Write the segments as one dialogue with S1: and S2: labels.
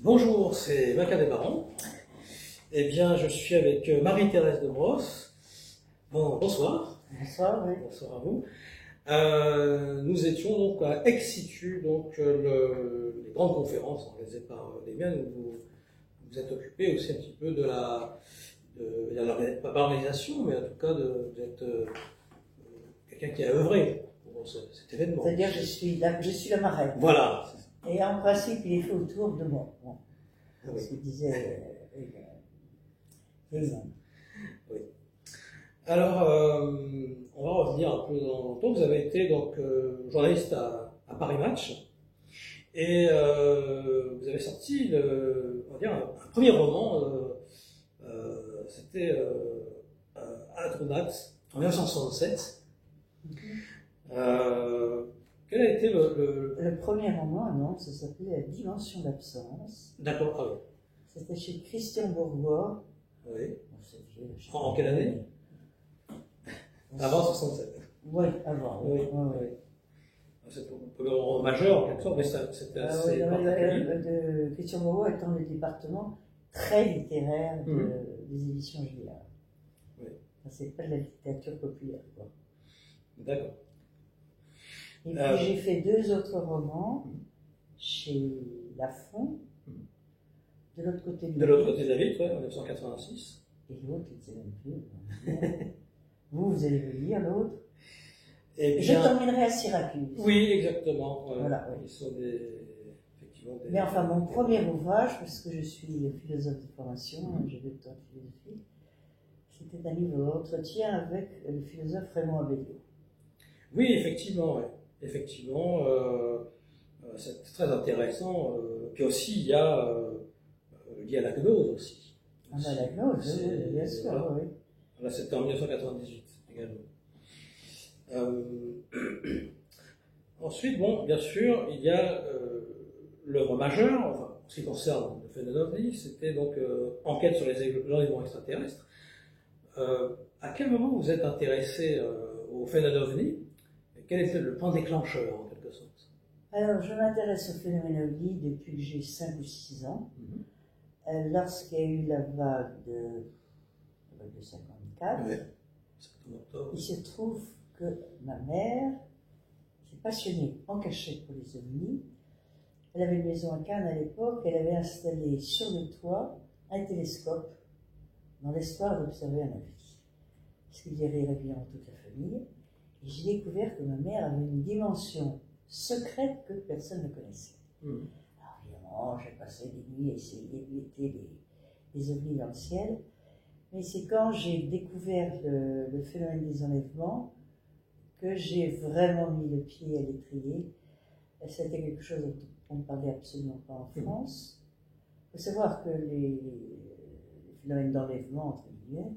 S1: Bonjour, c'est Maca des Barons. Eh bien, je suis avec Marie-Thérèse de Brosse. Bonsoir.
S2: Bonsoir, oui.
S1: Bonsoir à vous. Nous étions donc à Ex-Situ, donc les grandes conférences organisées par les miennes, où vous êtes occupé aussi un petit peu de pas l'organisation, mais en tout cas vous êtes quelqu'un qui a œuvré pour cet événement.
S2: C'est-à-dire que je suis la marraine.
S1: Voilà.
S2: Et en principe, il est fait autour de moi. Bon.
S1: Oui.
S2: Ce que disait Raymond.
S1: Oui. Alors, on va revenir un peu dans le temps. Vous avez été donc journaliste à Paris Match et vous avez sorti on va dire, un premier roman. C'était Atronax en 1967. Quel a été
S2: Le premier roman, non, ça s'appelait La dimension d'absence.
S1: D'accord, ah oui.
S2: C'était chez Christian Bourgois.
S1: Oui.
S2: Bon, c'est vieux,
S1: En quelle année? Avant 67.
S2: Oui, avant.
S1: Oui.
S2: Oui.
S1: C'est un peu majeur en quelque sorte, mais c'était assez particulier.
S2: Christian Bourgois étant le département très littéraire des éditions Julliard.
S1: Oui.
S2: Enfin, c'est pas de la littérature populaire, quoi.
S1: D'accord.
S2: Et puis j'ai fait 2 autres romans chez Lafon, de l'autre côté de
S1: la vitre, en 1986.
S2: Et l'autre, il était même plus. Vous allez le lire, l'autre. Je t'emmènerai à Syracuse.
S1: Oui, exactement.
S2: Voilà, oui.
S1: Ils sont effectivement des...
S2: Mais enfin, mon premier ouvrage, parce que je suis philosophe de formation, j'ai 2 ans de philosophie, c'était un livre d'entretien avec le philosophe Raymond Abellio.
S1: Oui, effectivement, ouais. Effectivement, c'est très intéressant. Puis aussi, il y a lié à la gnose aussi.
S2: Ah ben la gnose, oui, bien sûr,
S1: voilà.
S2: Oui.
S1: Là, c'était en 1998 également. Ensuite, bon, bien sûr, il y a l'œuvre majeure, enfin, en ce qui concerne le phénomène OVNI, c'était donc Enquête sur les enlèvements extraterrestres. À quel moment vous êtes intéressé au phénomène OVNI? Quel était le point déclencheur, en quelque sorte?
S2: Alors, je m'intéresse au phénomène OVNI depuis que j'ai 5 ou 6 ans. Lorsqu'il y a eu la vague de 54, il se trouve que ma mère s'est passionnée en cachette pour les ovnis. Elle avait une maison à Cannes à l'époque, elle avait installé sur le toit un télescope dans l'espoir d'observer un avis. Ce qui faisait rire évidemment toute la famille. Et j'ai découvert que ma mère avait une dimension secrète que personne ne connaissait. Alors évidemment, j'ai passé des nuits à essayer d'éviter les ovnis dans le ciel. Mais c'est quand j'ai découvert le phénomène des enlèvements que j'ai vraiment mis le pied à l'étrier. C'était quelque chose dont on ne parlait absolument pas en France. Il faut savoir que les phénomènes d'enlèvement, entre guillemets,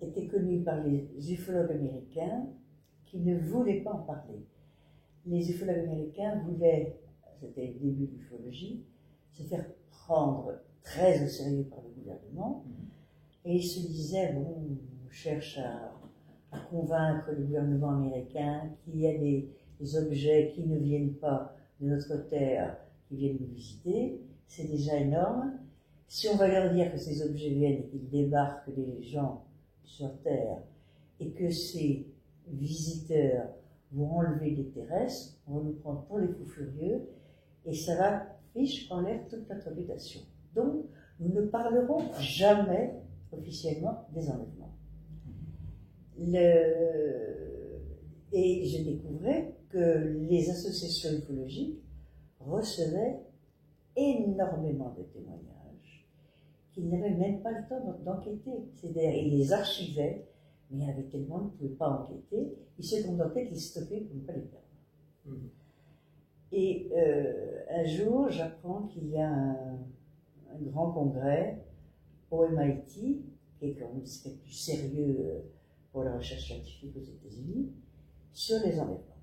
S2: étaient connus par les ufologues américains qui ne voulaient pas en parler. Les ufologues américains voulaient, c'était le début de l'ufologie, se faire prendre très au sérieux par le gouvernement, et ils se disaient, bon, on cherche à convaincre le gouvernement américain qu'il y a des objets qui ne viennent pas de notre terre, qui viennent nous visiter, c'est déjà énorme. Si on va leur dire que ces objets viennent et qu'ils débarquent des gens sur Terre, et que ces visiteurs vont enlever des terrestres, on va nous prendre pour les fous furieux, et ça va fiche en l'air toute notre réputation. Donc, nous ne parlerons jamais officiellement des enlèvements. Et je découvrais que les associations ufologiques recevaient énormément de témoignages qu'ils n'avaient même pas le temps d'enquêter. C'est-à-dire, ils les archivaient, mais il y en avait tellement qu'ils ne pouvaient pas enquêter, ils se contentaient de les stopper pour ne pas les perdre. Et un jour, j'apprends qu'il y a un grand congrès au MIT, qui est quand même ce qui est le plus sérieux pour la recherche scientifique aux États-Unis, sur les enlèvements.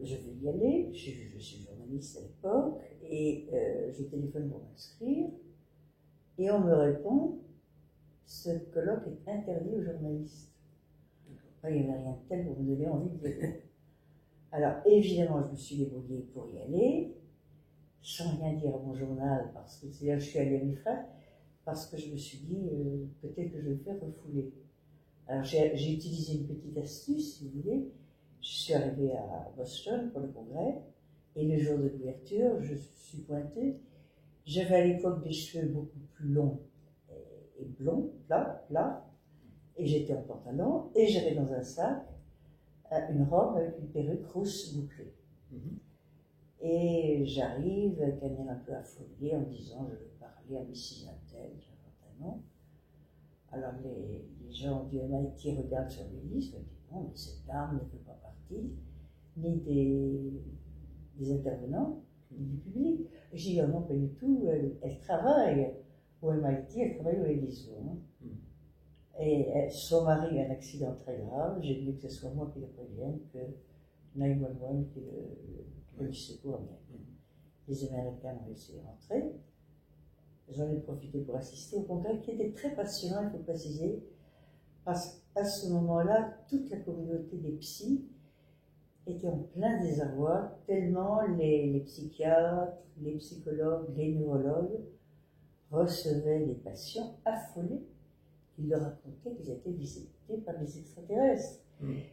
S2: Je vais y aller, je suis journaliste à l'époque, et je téléphone pour m'inscrire, et on me répond, ce colloque est interdit aux journalistes. Enfin, il n'y avait rien de tel pour me donner envie de y aller. Alors, évidemment, je me suis débrouillée pour y aller. sans rien dire à mon journal, parce que c'est là que je suis allée à mes frères, parce que je me suis dit, peut-être que je vais me faire refouler. Alors j'ai utilisé une petite astuce, si vous voulez. Je suis arrivée à Boston pour le congrès, et le jour de l'ouverture, je suis pointée. J'avais à l'époque des cheveux beaucoup plus longs et blonds, plats, et j'étais en pantalon, et j'avais dans un sac une robe avec une perruque rousse bouclée. Et j'arrive avec un air un peu affolé en disant, je veux parler à Mrs. Intel, j'invente un nom. Alors les gens du MIT regardent sur les listes, et disent non, mais cette dame ne fait pas partie ni des intervenants, ni du public. Et je dis non, pas du tout, elle travaille au MIT, elle travaille au Edison. Et son mari a un accident très grave, j'ai dit que ce soit moi qui le prévienne, que 911, qui est le police secours américain. Les Américains ont laissé rentrer. J'en ai profité pour assister au congrès qui était très passionnant, il faut préciser, parce qu'à ce moment-là, toute la communauté des psys était en plein désarroi, tellement les psychiatres, les psychologues, les neurologues recevaient des patients affolés qui leur racontaient qu'ils étaient visités par des extraterrestres.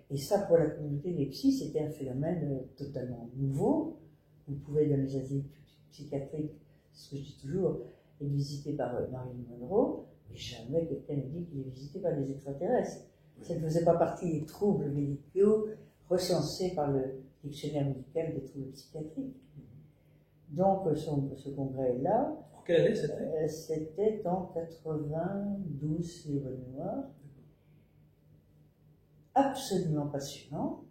S2: Et ça, pour la communauté des psys, c'était un phénomène totalement nouveau. Vous pouvez, dans les asiles psychiatriques, ce que je dis toujours, être visité par Marilyn Monroe, mais jamais quelqu'un ne dit qu'il est visité par des extraterrestres. Ça ne faisait pas partie des troubles médicaux recensés par le dictionnaire médical des troubles psychiatriques. Donc, ce congrès-là,
S1: en quelle année c'était?
S2: C'était en 92, si j'ai bonne mémoire. Absolument passionnant.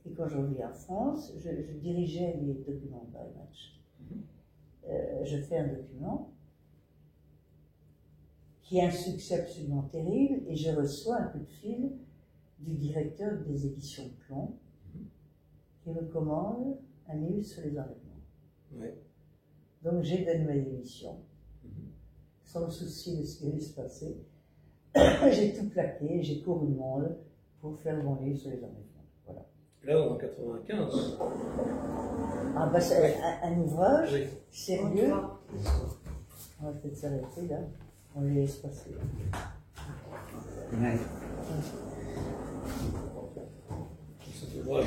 S2: Et quand je reviens en France, je dirigeais les documents de Match. Je fais un document qui a un succès absolument terrible, et je reçois un coup de fil du directeur des éditions Plomb qui me commande un livre sur les enlèvements.
S1: Ouais.
S2: Donc j'ai donné ma démission, sans me soucier de ce qui allait se passer. J'ai tout plaqué, j'ai couru le monde pour faire mon livre sur les enlèvements. Voilà.
S1: Là, on est en 95.
S2: Ah bah, c'est un ouvrage sérieux. On va peut-être s'arrêter là. On les laisse passer.
S1: Ouais. Cet ouvrage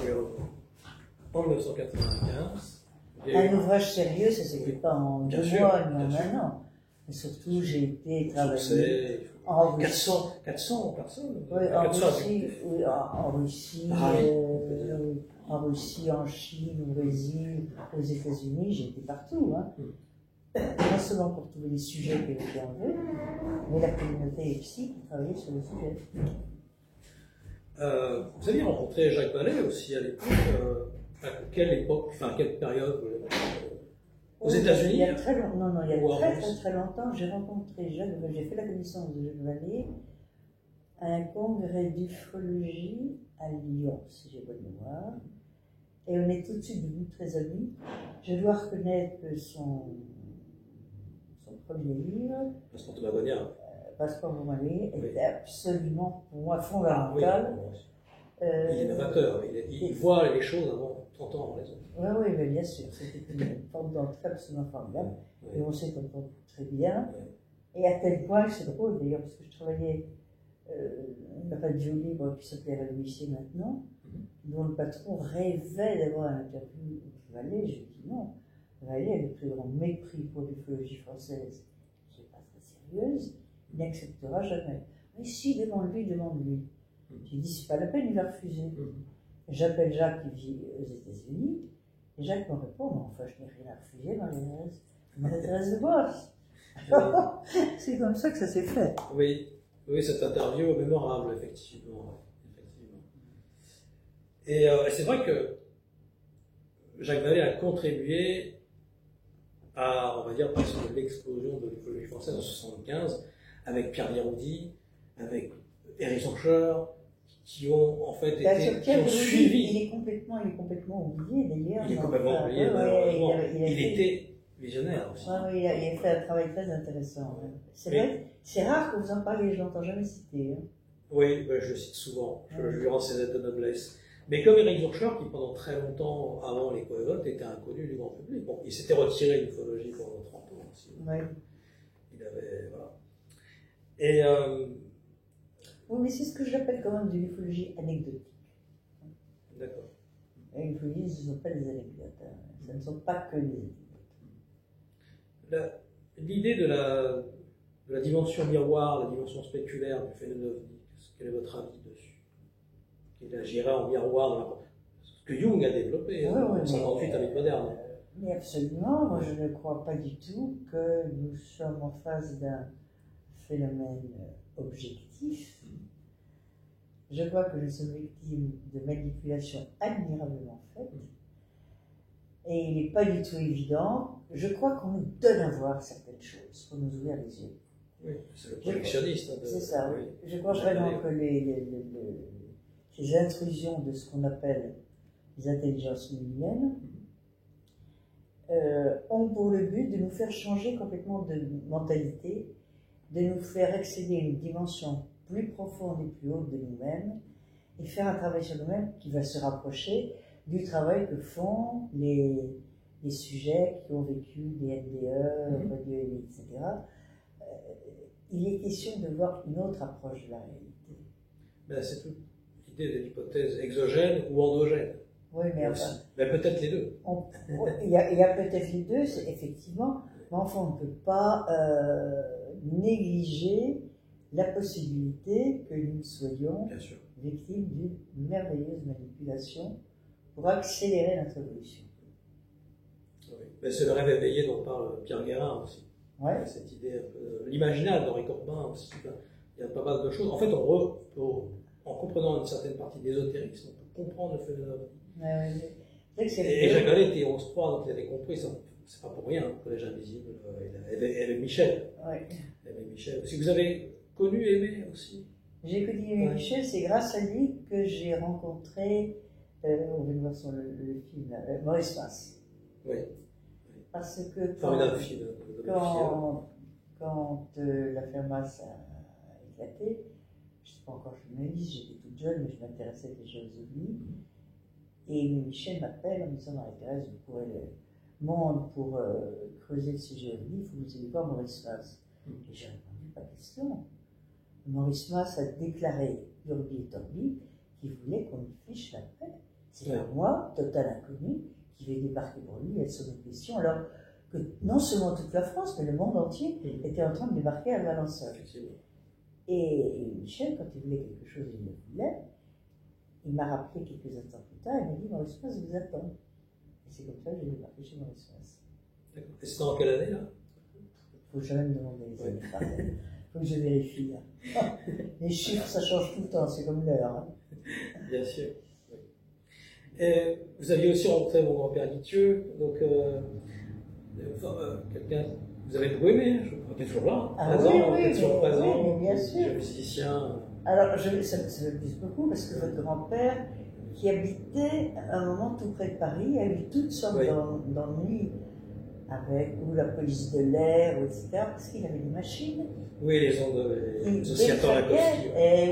S1: en 1995.
S2: Un ouvrage sérieux, ça ne s'écrit pas en 2 mois, ni en 1 an. Mais surtout, j'ai été travailler en Russie.
S1: 400 personnes.
S2: Oui, en Russie, en Russie, en Chine, au Brésil, aux États-Unis, j'ai été partout. Hein. Non seulement pour trouver les sujets qui avaient été enlevés, mais la communauté psy qui travaillait sur le sujet.
S1: Vous aviez rencontré Jacques Vallée aussi à l'époque. À quelle époque, enfin quelle période aux États-Unis?
S2: Il y a très longtemps. Non, il y a très longtemps, j'ai rencontré Jacques. J'ai fait la connaissance de Jacques Vallée à un congrès d'ufologie à Lyon, si j'ai bonne mémoire. Et on est tout de suite devenus très amis. Je dois reconnaître que son premier livre,
S1: Passeport de Magonia,
S2: Passeport Magonia, était absolument pour moi fondamental.
S1: Il est novateur, il voit les choses avant 30 ans avant les autres.
S2: Oui, mais bien sûr, c'était une forme d'entrée absolument formidable. Et on s'est entendu très bien. Et à tel point, c'est drôle d'ailleurs, parce que je travaillais une radio libre qui s'appelait Radio Lycée maintenant, dont le patron rêvait d'avoir un interview avec Vallée. Je lui ai dit non. Vallée a le plus grand mépris pour l'ufologie française, qui n'est pas très sérieuse, il n'acceptera jamais. Mais si, demande-lui. J'ai dit, c'est pas la peine, il va refuser. J'appelle Jacques qui vit aux États-Unis, et Jacques me répond, mais enfin, je n'ai rien à refuser, Marie-Thérèse de Bois. C'est comme ça que ça s'est fait.
S1: Oui, cette interview est mémorable, effectivement. Et c'est vrai que Jacques Vallée a contribué à, on va dire, parce que l'explosion de l'ufologie française en 1975, avec Pierre Biroudi, avec Éric Sancheur, qui ont en fait qui ont suivi.
S2: Il est complètement oublié d'ailleurs.
S1: Il est complètement oublié, malheureusement. Il était visionnaire aussi.
S2: Il a fait un travail très intéressant. C'est vrai, c'est rare que vous en parliez, je ne l'entends jamais citer.
S1: Oui, je le cite souvent. Je lui rends ses lettres de noblesse. Mais comme Éric Zurcher, qui pendant très longtemps, avant les coévotes, était inconnu du grand public. Bon, il s'était retiré de l'ufologie pendant 30 ans aussi.
S2: Ouais.
S1: Il avait. Voilà. Et.
S2: Oui, mais c'est ce que j'appelle quand même de l'ufologie anecdotique.
S1: D'accord.
S2: Et l'ufologie, ce ne sont pas des anecdotes. Hein. Ce ne sont pas que des anecdotes.
S1: L'idée de la dimension miroir, la dimension spéculaire du phénomène ovni, quel est votre avis dessus? Qu'il agirait en miroir, ce que Jung a développé en 58 avec moderne.
S2: Mais absolument, moi je ne crois pas du tout que nous sommes en face d'un phénomène objectif. Je crois que nous sommes victimes de manipulations admirablement faites. Et il n'est pas du tout évident. Je crois qu'on nous donne à voir certaines choses pour nous ouvrir les yeux.
S1: Oui, c'est le projectionniste.
S2: C'est ça, oui. Je crois vraiment que ces intrusions de ce qu'on appelle les intelligences humaines ont pour le but de nous faire changer complètement de mentalité, de nous faire accéder à une dimension plus profonde et plus haute de nous-mêmes et faire un travail sur nous-mêmes qui va se rapprocher du travail que font les sujets qui ont vécu des NDE, radio, etc. Il est question de voir une autre approche de la réalité.
S1: Ben, c'est toute l'idée de l'hypothèse exogène ou endogène.
S2: Oui, mais enfin,
S1: ben, peut-être les deux.
S2: Il y a peut-être les deux, effectivement, mais enfin, on ne peut pas négliger la possibilité que nous soyons victimes d'une merveilleuse manipulation pour accélérer notre évolution.
S1: Oui. Ben, c'est le rêve éveillé dont parle Pierre Guérin aussi.
S2: Ouais.
S1: Cette idée un peu l'imaginal d'Henri Corbin aussi. Il y a pas mal de choses. En fait, en comprenant une certaine partie d'ésotérisme, on peut comprendre le phénomène. Et Jacques Vallée était 11-3, donc il avait compris, c'est pas pour rien, le Collège Invisible, et Michel.
S2: Ouais.
S1: Michel. Si vous avez connu Aimé aussi.
S2: J'ai connu Aimé Michel, c'est grâce à lui que j'ai rencontré, on vient de voir sur le film, Maurice Mas.
S1: Oui.
S2: Parce que quand l'affaire Mas a éclaté, je ne sais pas encore journaliste, j'étais toute jeune, mais je m'intéressais déjà aux ovnis. Et Michel m'appelle en me disant Marie-Thérèse, vous pourrez le monde pour creuser le sujet ovni, il faut que vous ayez voir Maurice Mas. Et j'ai répondu pas de question. Maurice Mas a déclaré Urbi et Torbi qu'il voulait qu'on lui fiche la paix. C'est pas moi, total inconnu, qui vais débarquer pour lui et sur une question, alors que non seulement toute la France, mais le monde entier était en train de débarquer à Valençol. Et Michel, quand il voulait quelque chose, il le voulait. Il m'a rappelé quelques instants plus tard, il m'a dit Maurice Mas vous attend. Et c'est comme ça que j'ai débarqué chez Maurice Mas.
S1: D'accord. Et c'était en quelle année là?
S2: Il ne faut jamais me demander les années. Il faut que je vérifie. Hein. Les chiffres, ça change tout le temps, c'est comme l'heure. Hein.
S1: Bien sûr. Oui. Et vous aviez aussi rencontré mon grand-père Guithieu, donc quelqu'un vous avez beaucoup aimé, je crois qu'il est toujours là.
S2: Ah oui,
S1: toujours présent,
S2: oui, bien sûr.
S1: Musicien.
S2: Alors, ça me plaît beaucoup parce que votre grand-père, qui habitait à un moment tout près de Paris, a eu toutes sortes d'ennuis avec ou la police de l'air, etc. Parce qu'il avait des machines.
S1: Oui, les oscillateurs Lakovsky.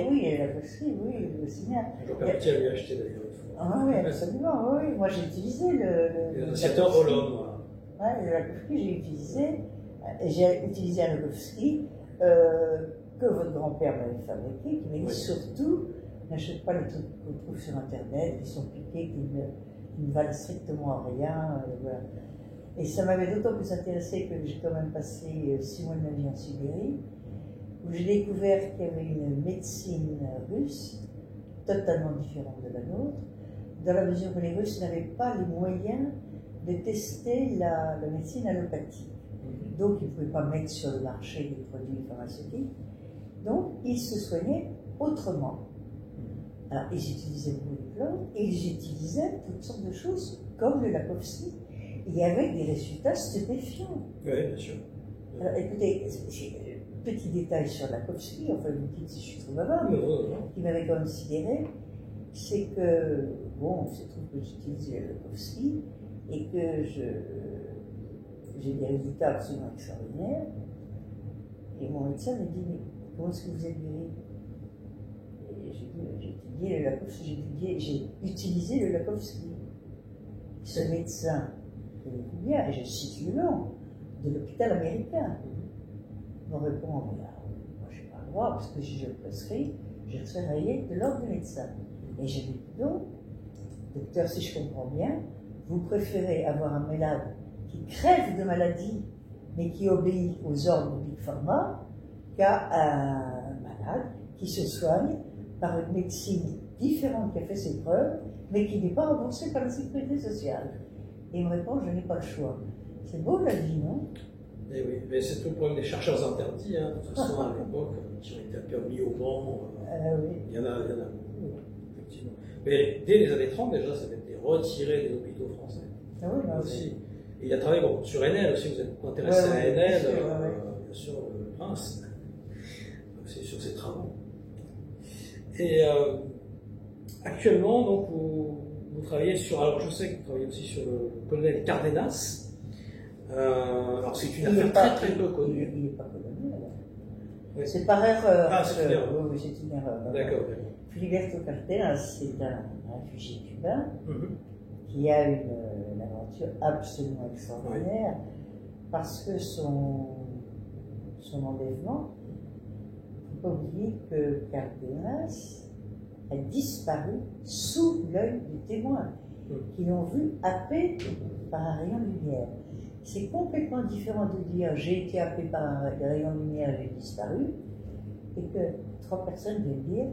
S2: Oui, Lakovsky, oui, aussi bien.
S1: Jean-Pierre Petit a lui acheté d'ailleurs.
S2: Ah oui, absolument, oui. Moi, j'ai utilisé
S1: les oscillateurs Hollande, voilà.
S2: Ouais, le Lakovsky, j'ai utilisé un Lakovsky que votre grand-père m'avait fabriqué, qui m'a dit surtout, n'achète pas les trucs qu'on trouve sur Internet, qui sont piqués, qui ne valent strictement à rien. Voilà. Et ça m'avait d'autant plus intéressé que j'ai quand même passé 6 mois de ma vie en Sibérie, où j'ai découvert qu'il y avait une médecine russe totalement différente de la nôtre, dans la mesure où les Russes n'avaient pas les moyens de tester la médecine allopathique. Donc, ils ne pouvaient pas mettre sur le marché des produits pharmaceutiques. Donc, ils se soignaient autrement. Alors, ils utilisaient beaucoup de plantes et ils utilisaient toutes sortes de choses, comme le Lakovsky, et avec des résultats stupéfiants.
S1: Oui, bien sûr.
S2: Alors, écoutez, petit détail sur Lakovsky, enfin, vous me dites si je suis trop bavarde, qui m'avait quand même sidéré, c'est que, bon, il se trouve que j'utilise le Lakovsky et que j'ai des résultats absolument extraordinaires. Et mon médecin me dit, mais comment est-ce que vous êtes guéri? j'ai étudié le Lakovski, j'ai utilisé le Lakovski. Ce médecin, je le dis bien, et je cite le nom, de l'hôpital américain, me répond, moi je n'ai pas le droit, parce que si je le prescris, je serai rayé de l'ordre du médecin. Et j'ai dit, donc, docteur, si je comprends bien, vous préférez avoir un malade qui crève de maladie, mais qui obéit aux ordres de Big Pharma, qu'à un malade qui se soigne par une médecine différente qui a fait ses preuves, mais qui n'est pas remboursée par la sécurité sociale. Et il me répond, je n'ai pas le choix. C'est beau la vie, non?
S1: Eh oui, mais c'est tout le problème des chercheurs interdits, hein, de toute façon, à l'époque, qui ont été mis au banc.
S2: Oui.
S1: Il y en a beaucoup, effectivement. Mais dès les années 30, déjà, ça avait été retiré des hôpitaux français.
S2: Ah oui, là
S1: aussi. Et il a travaillé sur Enel aussi, vous êtes beaucoup intéressé à Enel, bien sûr, le prince, aussi sur ses travaux. Et actuellement, donc, vous travaillez sur, alors je sais que vous travaillez aussi sur le colonel Cardenas. Alors c'est une affaire très peu connue.
S2: Il n'est pas connu, alors. Oui. C'est par erreur.
S1: Ah, c'est une erreur.
S2: Oui, c'est une erreur.
S1: D'accord.
S2: Filiberto Cardenas, c'est un réfugié cubain qui a une aventure absolument extraordinaire parce que son enlèvement, il ne faut pas oublier que Cardenas a disparu sous l'œil des témoins qui l'ont vu happé par un rayon de lumière. C'est complètement différent de dire j'ai été happé par un rayon de lumière et j'ai disparu, et que 3 personnes viennent dire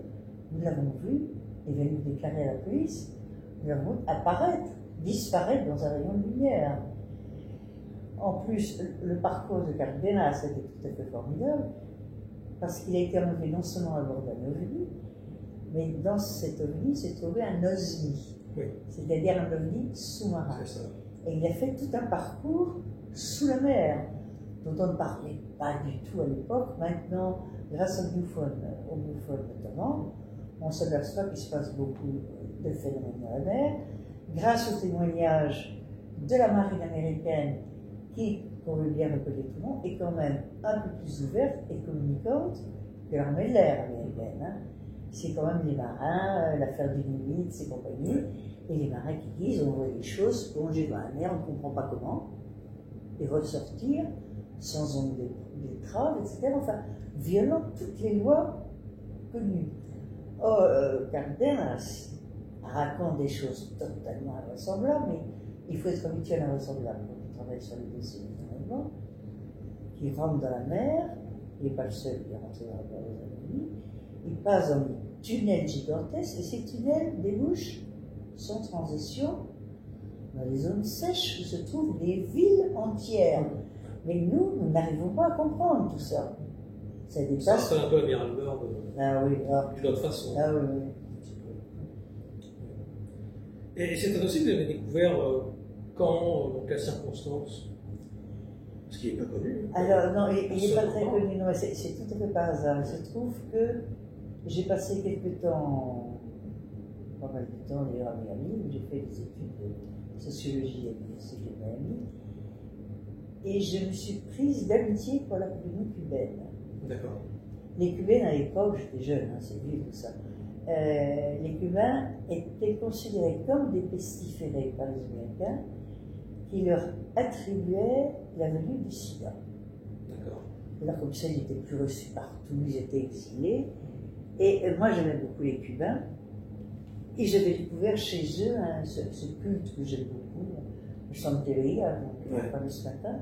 S2: nous l'avons vu et viennent nous déclarer à la police, nous l'avons vu apparaître, disparaître dans un rayon de lumière. En plus, le parcours de Cardenas était tout à fait formidable parce qu'il a été enlevé non seulement à bord d'un ovni, mais dans cet ovni s'est trouvé un OSNI, c'est-à-dire un ovni sous-marin. Et il a fait tout un parcours sous la mer, dont on ne parlait pas du tout à l'époque. Maintenant, grâce au bluephone notamment, on s'aperçoit qu'il se passe beaucoup de phénomènes dans la mer. Grâce au témoignage de la marine américaine, qui, pour le bien reconnaître tout le monde, est quand même un peu plus ouverte et communicante que l'armée de l'air américaine. Hein. C'est quand même les marins, l'affaire du Nimitz et compagnie. Et les marins qui disent on voit des choses plonger dans la mer, on ne comprend pas comment, et ressortir sans ondes d'étrave, etc. Enfin, violant toutes les lois connues. Cardenas raconte des choses totalement invraisemblables, mais il faut être habitué à l'invraisemblable quand on travaille sur les dossiers d'enlèvement, qui rentre dans la mer, il n'est pas le seul qui est rentré dans la mer aux Antilles, il passe dans des tunnels gigantesques, et ces tunnels débouchent sans transition dans les zones sèches où se trouvent des villes entières. Mais nous n'arrivons pas à comprendre tout ça. Ça dépasse.
S1: C'est un peu Admiral Byrd d'une autre façon.
S2: Ah oui, oui.
S1: Et c'est un dossier que vous avez découvert quand, dans quelles circonstances? Parce qu'il n'est pas connu.
S2: Alors, non, il n'est pas très connu. Non, c'est tout à fait par hasard. Il se trouve que j'ai passé quelques temps. Pas mal de temps d'ailleurs à Miami, où j'ai fait des études de sociologie à l'Université de Miami, et je me suis prise d'amitié pour la colonie cubaine.
S1: D'accord.
S2: Les Cubains à l'époque, j'étais jeune, hein, c'est vieux tout ça, les Cubains étaient considérés comme des pestiférés par les Américains qui leur attribuaient la venue du sida.
S1: D'accord.
S2: Alors comme ça, ils n'étaient plus reçus partout, ils étaient exilés, et moi j'aimais beaucoup les Cubains. Et j'avais découvert chez eux ce culte que j'aime beaucoup, le Santeria, donc on a parlé ce matin.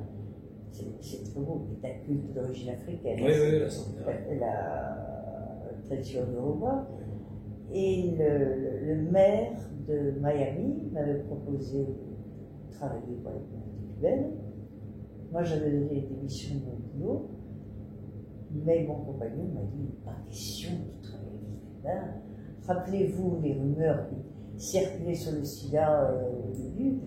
S2: C'est très beau, c'est un culte d'origine africaine.
S1: Oui, la Santeria.
S2: La tradition yoruba. Et le maire de Miami m'avait proposé de travailler pour la communauté cubaine. Moi, j'avais donné des démissions de mon boulot, mais mon compagnon m'a dit pas question de travailler avec les Cubains. Rappelez-vous les rumeurs qui circulaient sur le sida au début.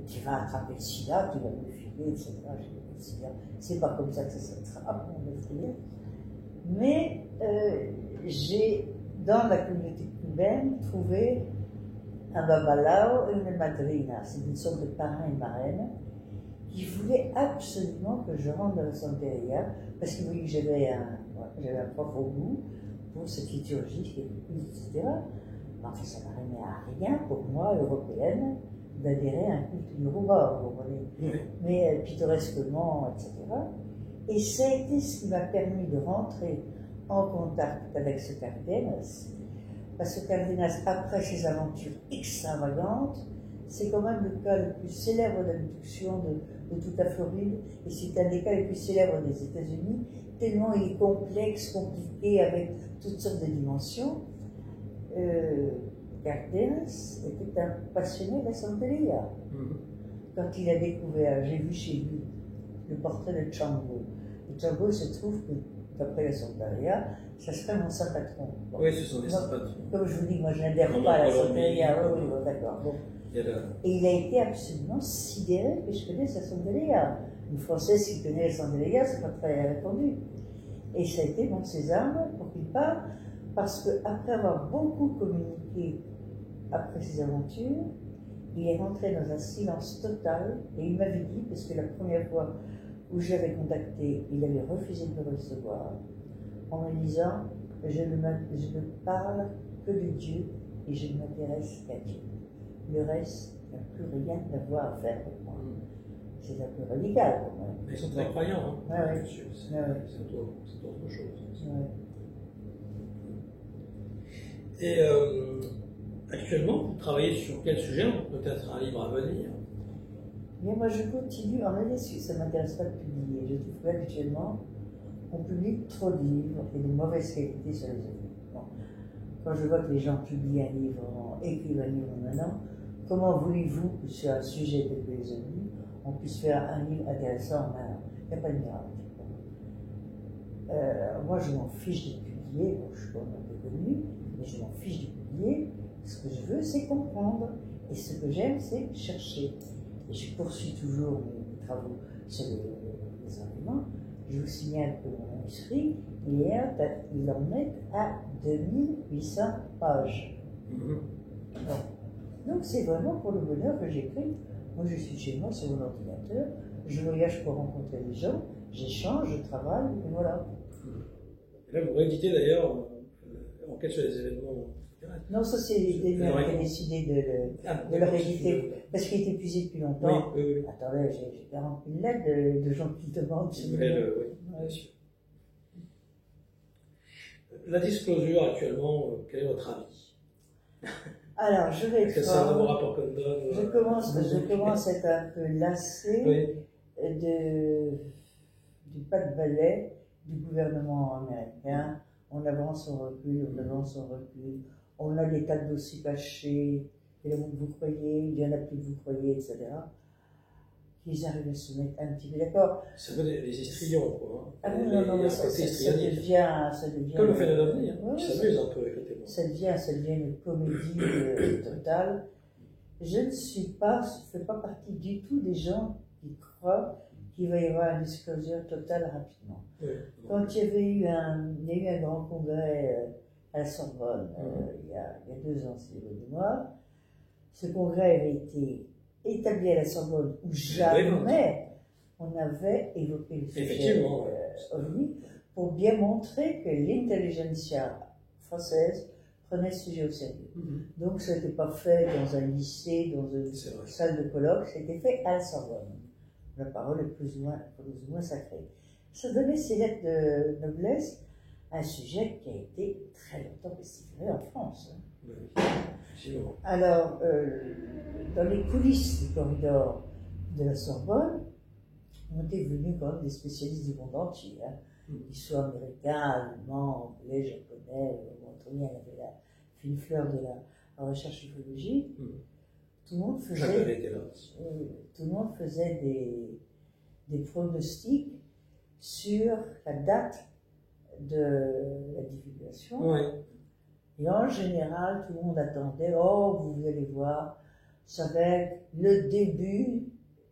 S2: Tu vas attraper le sida, tu vas me filer, etc. J'ai dit, le sida, c'est pas comme ça que ça s'attrape, on va dire. Mais j'ai, dans la communauté cubaine, trouvé un babalao et une madrina. C'est une sorte de parrain et marraine qui voulaient absolument que je rentre dans la Santeria parce qu'ils voyaient que j'avais un profond goût pour cette liturgie, etc. Enfin, ça n'arrivait à rien pour moi, européenne, d'adhérer à un culte du Yoruba, vous comprenez, mais pittoresquement, etc. Et ça a été ce qui m'a permis de rentrer en contact avec ce Cardenas, parce que Cardenas, après ses aventures extravagantes, c'est quand même le cas le plus célèbre d'abduction de toute la Floride, et c'est un des cas les plus célèbres des États-Unis, tellement il est complexe, compliqué, avec toutes sortes de dimensions. Cardenas était un passionné de la Santeria. Quand il a découvert, j'ai vu chez lui le portrait de Chango. Et Chango, il se trouve que, d'après la Santeria, ça serait mon saint patron.
S1: Bon. Oui, ce sont des saints patrons.
S2: Comme je vous dis, moi je n'adhère pas à la Santeria. Oui, d'accord. Bon. Et il a été absolument sidéré que je connaisse la Santeria. Une Française qui connaît la Santeria, c'est pas très répandu. Et ça a été mon sésame pour qu'il parle, parce qu'après avoir beaucoup communiqué après ses aventures, il est rentré dans un silence total et il m'avait dit, parce que la première fois où j'avais contacté, il avait refusé de me recevoir, en me disant je ne parle que de Dieu et je ne m'intéresse qu'à Dieu. Le reste n'a plus rien à voir à faire avec moi. C'est un peu radical pour moi.
S1: Mais ils sont très croyants, hein.
S2: Ouais, ouais.
S1: C'est autre chose.
S2: Ouais.
S1: Et actuellement, vous travaillez sur quel sujet? Peut-être un livre à venir?
S2: Mais moi, je continue. En réalité, ça ne m'intéresse pas de publier. Je trouve qu'actuellement, on publie trop de livres et de mauvaise qualité sur les autres. Bon. Quand je vois que les gens publient un livre, écrivent un livre en un an, comment voulez-vous que sur un sujet tel que les ovnis, on puisse faire un livre intéressant en un an? Il n'y a pas de miracle. Moi, je m'en fiche de publier. Bon, je suis quand même un peu connu, mais je m'en fiche de publier. Ce que je veux, c'est comprendre. Et ce que j'aime, c'est chercher. Et je poursuis toujours mes travaux sur les arguments. Je vous signale que mon manuscrit, il en est à 2800 pages. Donc c'est vraiment pour le bonheur que j'écris. Moi, je suis chez moi sur mon ordinateur, je voyage pour rencontrer les gens, j'échange, je travaille, et voilà.
S1: Et là, vous rééditez d'ailleurs Enquête sur les événements.
S2: Non, ça c'est les maires qui ont décidé de le rééditer, parce qu'il est épuisé depuis longtemps.
S1: Oui.
S2: Attendez, j'ai 40 000 lettres de gens qui demandent.
S1: Oui. La disclosure actuellement, quel est votre avis?
S2: Alors, je vais être.
S1: Je
S2: commence à être un peu lassé du pas de balai du gouvernement américain. On avance, on recule, on avance, on recule. On a des tas de dossiers cachés, il y en a que vous croyez, il y en a plus que vous croyez, etc. Ils arrivent à se mettre un petit peu d'accord.
S1: C'est un peu des histrions, quoi.
S2: Ah non, mais ça devient.
S1: Comme le phénomène d'OVNI, qui s'amuse un peu avec le témoin.
S2: Ça devient une comédie totale. Je ne fais pas partie du tout des gens qui croient qu'il va y avoir une disclosure totale rapidement. Quand il y a eu un grand congrès à la Sorbonne, il y a 2 ans, c'est le mémoire, ce congrès avait été établi à la Sorbonne où jamais on avait évoqué le sujet OVNI, pour bien montrer que l'intelligentsia française prenait ce sujet au sérieux. Donc ça n'était pas fait dans un lycée, dans une salle de colloque, c'était fait à la Sorbonne. La parole est plus ou moins sacrée. Ça donnait ces lettres de noblesse à un sujet qui a été très longtemps pestiféré en France. Alors, dans les coulisses du corridor de la Sorbonne, on était venus quand même des spécialistes du monde entier, qu'ils soient américains, allemands, anglais, japonais, Antonien avait la fine fleur de la recherche ufologique. Tout le monde faisait des pronostics sur la date de la divulgation. Et en général, tout le monde attendait, vous allez voir, ça va être le début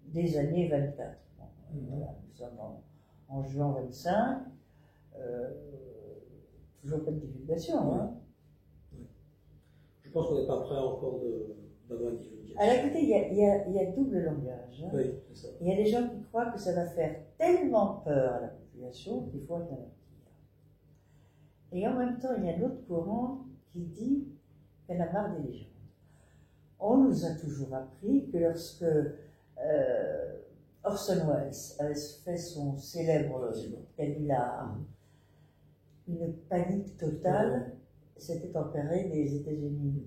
S2: des années 24. Voilà, nous sommes en juin 25, toujours pas de divulgation.
S1: Je pense qu'on n'est pas prêt encore d'avoir une divulgation.
S2: Alors écoutez, il y a double langage.
S1: Oui, c'est ça.
S2: Il y a des gens qui croient que ça va faire tellement peur à la population qu'il faut avertir. Et en même temps, il y a un autre courant qui dit qu'elle a marre des légendes. On nous a toujours appris que lorsque Orson Welles avait fait son célèbre canular, une panique totale s'était emparée des États-Unis.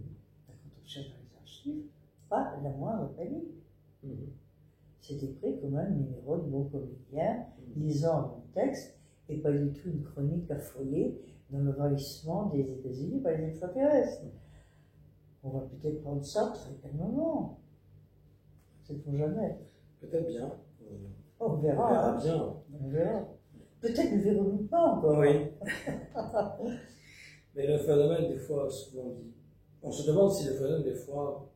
S2: Quand on cherche dans les archives, pas la moindre panique. C'était pris comme un numéro de bon comédien, lisant un bon texte, et pas du tout une chronique affolée dans l'envahissement des États-Unis par les extraterrestres. On va peut-être prendre ça très calmement. Sait-on jamais.
S1: Peut-être bien.
S2: On verra.
S1: On verra bien.
S2: On verra. Peut-être ne verrons-nous pas encore.
S1: Oui. Mais le phénomène, des fois, souvent dit. On se demande si le phénomène, des fois,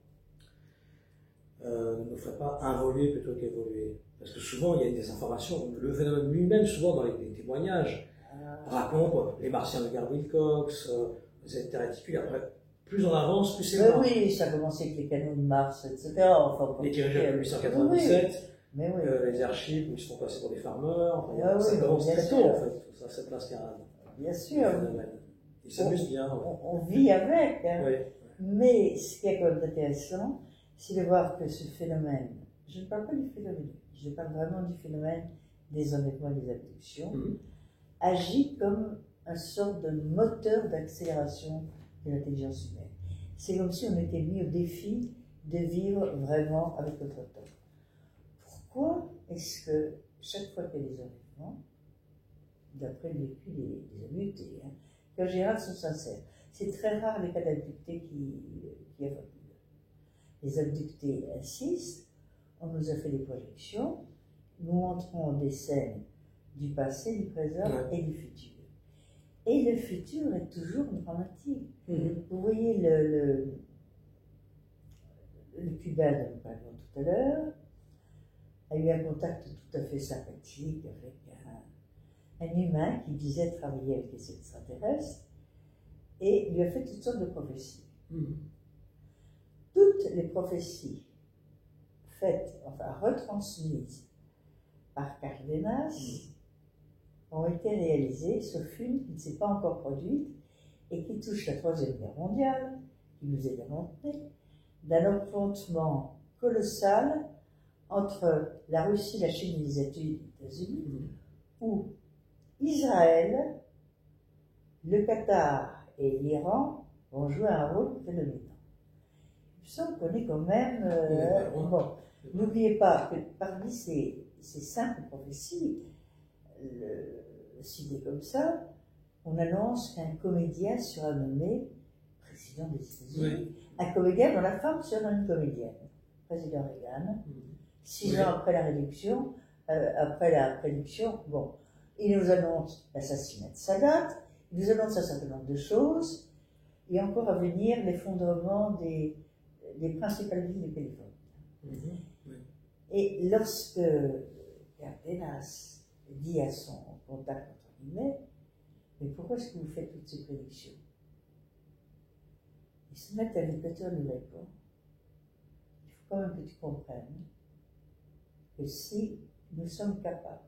S1: ne nous ferait pas involuer plutôt qu'évoluer. Parce que souvent, il y a des informations. Le phénomène lui-même, souvent, dans les témoignages, raconte les martiens de Gary Wilcox, les êtres réticules. Après, plus on avance, plus c'est loin.
S2: Oui, ça a commencé avec les canons de Mars, etc. Enfin,
S1: les dirigés en 1897,
S2: mais oui.
S1: Les archives où ils se font passer pour des farmers. Enfin, ça
S2: oui,
S1: commence très
S2: sûr.
S1: tôt, en fait. Ça, cette mascarade.
S2: Bien sûr.
S1: Ils s'amusent bien.
S2: On vit avec. Hein.
S1: Oui.
S2: Mais ce qui est quand même intéressant, c'est de voir que ce phénomène, je ne parle pas du phénomène, je parle vraiment du phénomène des enlèvements et des abductions, agit comme une sorte de moteur d'accélération de l'intelligence humaine. C'est comme si on était mis au défi de vivre vraiment avec notre temps. Pourquoi est-ce que chaque fois qu'il y a des enlèvements, d'après le vécu des abductés, hein, qui en général sont sincères, c'est très rare les cas d'abductés qui évoluent. Les abductés insistent, on nous a fait des projections, nous montrons des scènes du passé, du présent et du futur. Et le futur est toujours dramatique. Vous voyez le Cubain dont nous parlions tout à l'heure a eu un contact tout à fait sympathique avec un humain qui disait travailler avec les extraterrestres et lui a fait toutes sortes de prophéties. Toutes les prophéties faites, enfin retransmises par Cardenas ont été réalisées, sauf une qui ne s'est pas encore produite et qui touche la Troisième Guerre mondiale, qui nous est démontrée, d'un affrontement colossal entre la Russie, la Chine et les États-Unis, où Israël, le Qatar et l'Iran vont jouer un rôle prédominant. Il me semble qu'on est quand même... bon, n'oubliez pas que parmi ces simples prophéties, citées comme ça, on annonce qu'un comédien sera nommé président des États-Unis. Un comédien dont la femme sera une comédienne. Président Reagan. 6 ans après la réduction, après la prédiction, bon, il nous annonce l'assassinat de Sadat, il nous annonce un certain nombre de choses, et encore à venir l'effondrement des principales villes de Californie. Et lorsque Cardenas dit à son contact, entre guillemets, mais pourquoi est-ce que vous faites toutes ces prédictions? Ils se mettent à l'équateur de l'époque. Il faut quand même que tu comprennes que si nous sommes capables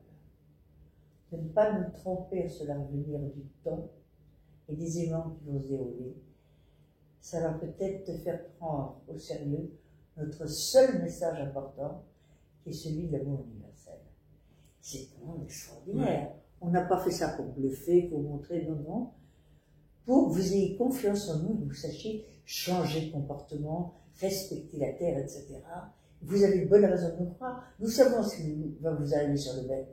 S2: de ne pas nous tromper sur l'avenir du temps et des événements qui vont se dérouler, ça va peut-être te faire prendre au sérieux notre seul message important, qui est celui de l'amour universel. C'est vraiment extraordinaire. On n'a pas fait ça pour bluffer, pour montrer, non, pour que vous ayez confiance en nous, que vous sachiez changer de comportement, respecter la terre, etc. Vous avez de bonnes raisons de nous croire. Nous savons ce qui va vous arriver sur le bec.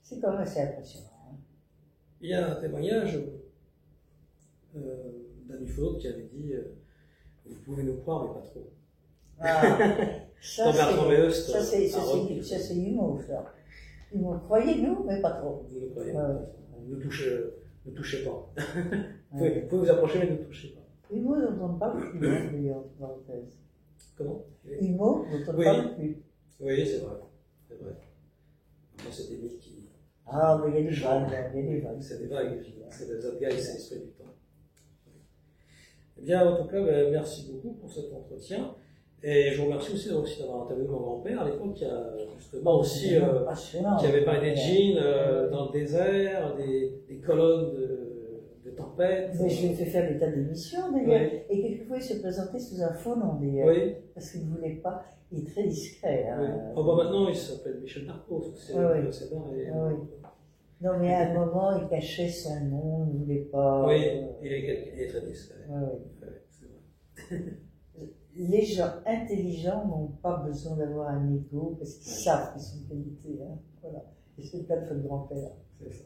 S2: C'est quand même assez impressionnant. Hein.
S1: Il y a un témoignage d'un ufologue qui avait dit vous pouvez nous croire, mais pas trop.
S2: Ça c'est humour, ça. Humour, croyez-nous, mais pas trop.
S1: Vous nous croyez pas. Ne touchez pas. Vous pouvez vous approcher, mais ne touchez pas.
S2: Humour dont on ne parle plus, d'ailleurs, parenthèse.
S1: Comment?
S2: Humour dont on ne parle plus.
S1: Oui, c'est vrai. C'est vrai. Après, c'est des mythes qui...
S2: Ah, mais il y a des vagues,
S1: C'est des vagues. C'est des autres gars, c'est l'esprit du temps. Eh bien, en tout cas, merci beaucoup pour cet entretien. Et je vous remercie aussi d'avoir interviewé mon grand-père à l'époque, qui a justement aussi, qui avait parlé des djinns dans le désert, des colonnes tempête.
S2: Mais je lui ai fait faire des tas d'émissions d'ailleurs.
S1: Oui.
S2: Et quelquefois il se présentait sous un faux nom d'ailleurs.
S1: Oui.
S2: Parce qu'il ne voulait pas. Il est très discret.
S1: Oui.
S2: Hein.
S1: Oh, bah, maintenant, il s'appelle Michel Narcos. C'est barré.
S2: Oui. Non, mais à un moment, il cachait son nom, il ne voulait pas.
S1: Oui, il est très discret.
S2: Oui.
S1: C'est vrai.
S2: Les gens intelligents n'ont pas besoin d'avoir un ego parce qu'ils savent qu'ils sont qualités. Hein. Voilà. Et c'est le cas de votre grand-père.
S1: C'est ça.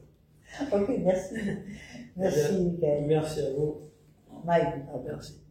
S2: Ok, merci. Merci, Michael.
S1: Merci à vous.
S2: Mike,
S1: Merci.